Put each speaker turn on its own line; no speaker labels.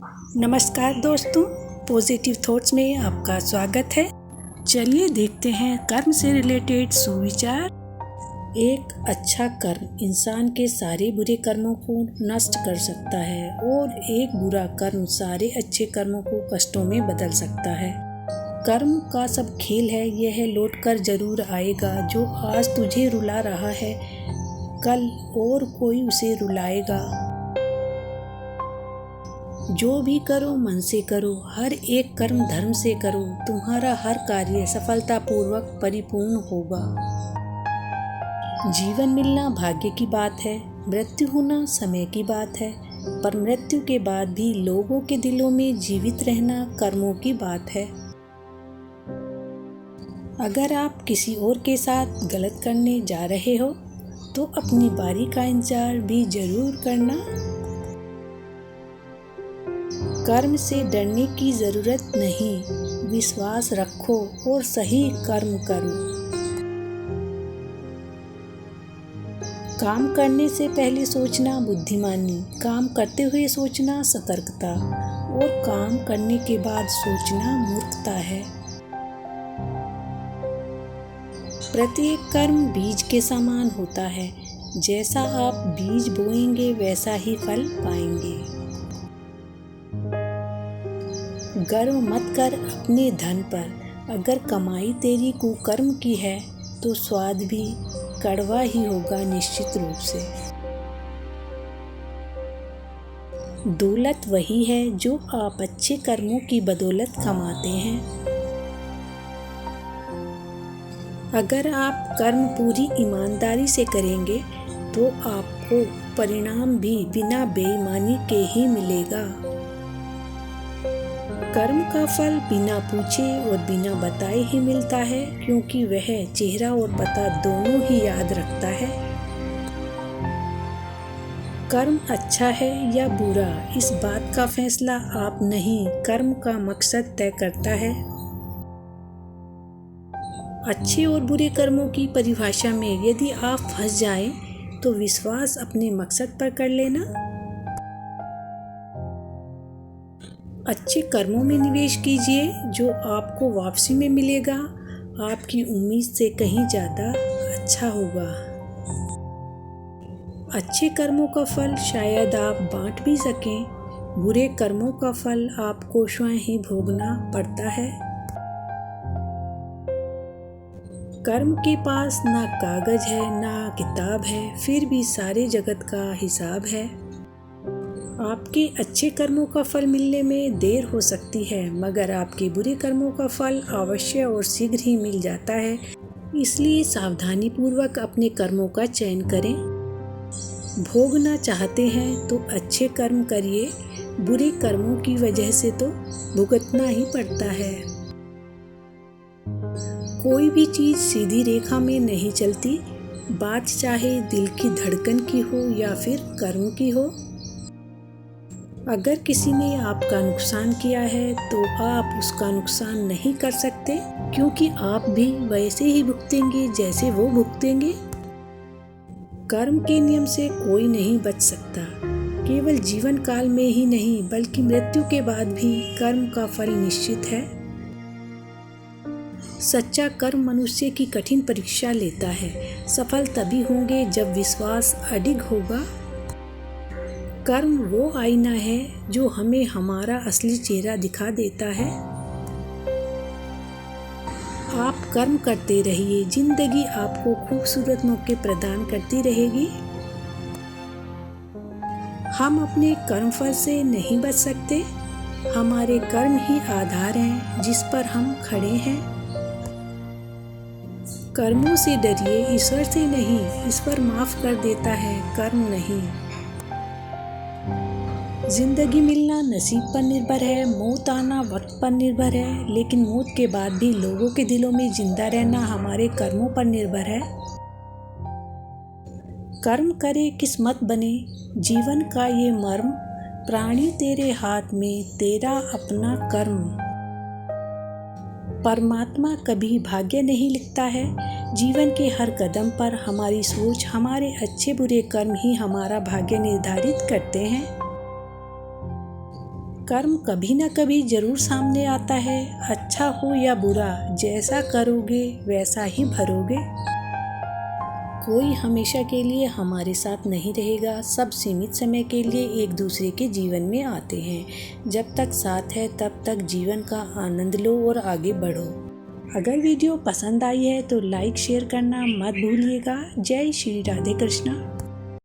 नमस्कार दोस्तों, positive thoughts में आपका स्वागत है। चलिए देखते हैं कर्म से रिलेटेड सुविचार। एक अच्छा कर्म इंसान के सारे बुरे कर्मों को नष्ट कर सकता है और एक बुरा कर्म सारे अच्छे कर्मों को कष्टों में बदल सकता है। कर्म का सब खेल है, यह लौट कर जरूर आएगा। जो आज तुझे रुला रहा है, कल और कोई उसे रुलाएगा। जो भी करो मन से करो, हर एक कर्म धर्म से करो, तुम्हारा हर कार्य सफलतापूर्वक परिपूर्ण होगा। जीवन मिलना भाग्य की बात है, मृत्यु होना समय की बात है, पर मृत्यु के बाद भी लोगों के दिलों में जीवित रहना कर्मों की बात है। अगर आप किसी और के साथ गलत करने जा रहे हो तो अपनी बारी का इंतजार भी जरूर करना। कर्म से डरने की जरूरत नहीं, विश्वास रखो और सही कर्म करो। काम करने से पहले सोचना बुद्धिमानी, काम करते हुए सोचना सतर्कता और काम करने के बाद सोचना मूर्खता है। प्रत्येक कर्म बीज के समान होता है, जैसा आप बीज बोएंगे वैसा ही फल पाएंगे। गर्व मत कर अपने धन पर, अगर कमाई तेरी कुकर्म की है तो स्वाद भी कड़वा ही होगा निश्चित रूप से। दौलत वही है जो आप अच्छे कर्मों की बदौलत कमाते हैं। अगर आप कर्म पूरी ईमानदारी से करेंगे तो आपको परिणाम भी बिना बेईमानी के ही मिलेगा। कर्म का फल बिना पूछे और बिना बताए ही मिलता है, क्योंकि वह चेहरा और पता दोनों ही याद रखता है। कर्म अच्छा है या बुरा, इस बात का फैसला आप नहीं, कर्म का मकसद तय करता है। अच्छे और बुरे कर्मों की परिभाषा में यदि आप फंस जाएं, तो विश्वास अपने मकसद पर कर लेना। अच्छे कर्मों में निवेश कीजिए, जो आपको वापसी में मिलेगा आपकी उम्मीद से कहीं ज़्यादा अच्छा होगा। अच्छे कर्मों का फल शायद आप बांट भी सकें, बुरे कर्मों का फल आपको स्वयं ही भोगना पड़ता है। कर्म के पास ना कागज है ना किताब है, फिर भी सारे जगत का हिसाब है। आपके अच्छे कर्मों का फल मिलने में देर हो सकती है, मगर आपके बुरे कर्मों का फल अवश्य और शीघ्र ही मिल जाता है। इसलिए सावधानी पूर्वक अपने कर्मों का चयन करें। भोगना चाहते हैं तो अच्छे कर्म करिए, बुरे कर्मों की वजह से तो भुगतना ही पड़ता है। कोई भी चीज सीधी रेखा में नहीं चलती, बात चाहे दिल की धड़कन की हो या फिर कर्म की हो। अगर किसी ने आपका नुकसान किया है तो आप उसका नुकसान नहीं कर सकते, क्योंकि आप भी वैसे ही भुगतेंगे जैसे वो भुगतेंगे। कर्म के नियम से कोई नहीं बच सकता, केवल जीवन काल में ही नहीं बल्कि मृत्यु के बाद भी कर्म का फल निश्चित है। सच्चा कर्म मनुष्य की कठिन परीक्षा लेता है। सफल तभी होंगे जब विश्वास अडिग होगा। कर्म वो आईना है जो हमें हमारा असली चेहरा दिखा देता है। आप कर्म करते रहिए, जिंदगी आपको खूबसूरत मौके प्रदान करती रहेगी। हम अपने कर्मफल से नहीं बच सकते, हमारे कर्म ही आधार हैं जिस पर हम खड़े हैं। कर्मों से डरिए, ईश्वर से नहीं, ईश्वर माफ कर देता है, कर्म नहीं। जिंदगी मिलना नसीब पर निर्भर है, मौत आना वक्त पर निर्भर है, लेकिन मौत के बाद भी लोगों के दिलों में जिंदा रहना हमारे कर्मों पर निर्भर है। कर्म करे किस्मत बने, जीवन का ये मर्म, प्राणी तेरे हाथ में तेरा अपना कर्म। परमात्मा कभी भाग्य नहीं लिखता है, जीवन के हर कदम पर हमारी सोच, हमारे अच्छे बुरे कर्म ही हमारा भाग्य निर्धारित करते हैं। कर्म कभी न कभी जरूर सामने आता है, अच्छा हो या बुरा, जैसा करोगे वैसा ही भरोगे। कोई हमेशा के लिए हमारे साथ नहीं रहेगा, सब सीमित समय के लिए एक दूसरे के जीवन में आते हैं। जब तक साथ है तब तक जीवन का आनंद लो और आगे बढ़ो। अगर वीडियो पसंद आई है तो लाइक शेयर करना मत भूलिएगा। जय श्री राधे कृष्णा।